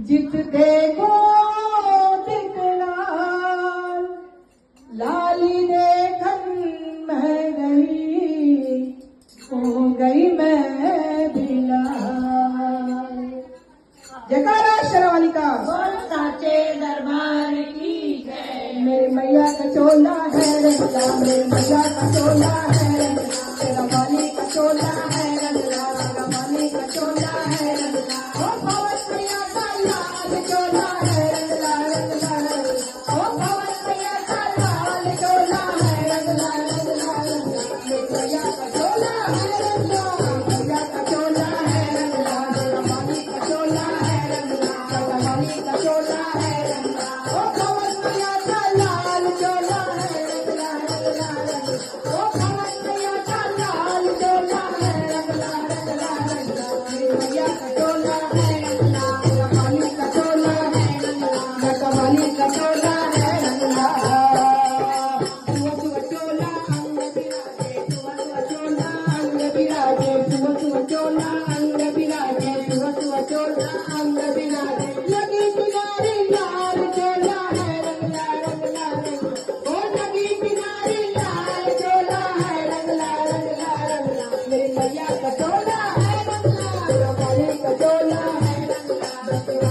जित देखो दिखलाल, लाली देखन मैं गई, हो गई मैं बिलाल। जयकारा शेरावाली का। बोल साचे दरबार की जय। मेरी मैया का चोला है रंगला, मेरी मैया का चोला है रंगला, शेरावाली का चोला है रंगला, शेरावाली का चोला है रंगला। ओ भवन मैया का लाल चोला है रंगला रंगला रंगला, ओ भवन मैया का लाल चोला है रंगला रंगला रंगला। मेरी मैया का चोला है रंगला, मैया का चोला है रंगला, शेरावाली का चोला है रंगला, शेरावाली का चोला है रंगला। ओ भवन मैया का लाल चोला है रंगला रंगला रंगला, ओ भवन मैया का लाल चोला है रंगला रंगला रंगला। मेरी मैया का चोला है रंगला, शेरावाली का चोला है रंगला, शेरावाली का चोला है रंगला। सुवा सुवा चोला अंग बिराजे, सुवा सुवा चोला अंग बिराजे, सुवा सुवा चोला अंग बिराजे, सुवा सुवा चोला अंग बिराजे। लगी किनारी लाल चोला है रंगला रंगला रंगला, ओ लगी किनारी लाल चोला है रंगला रंगला रंगला। मेरी मैया का चोला है रंगला, शेरावाली का चोला है रंगला,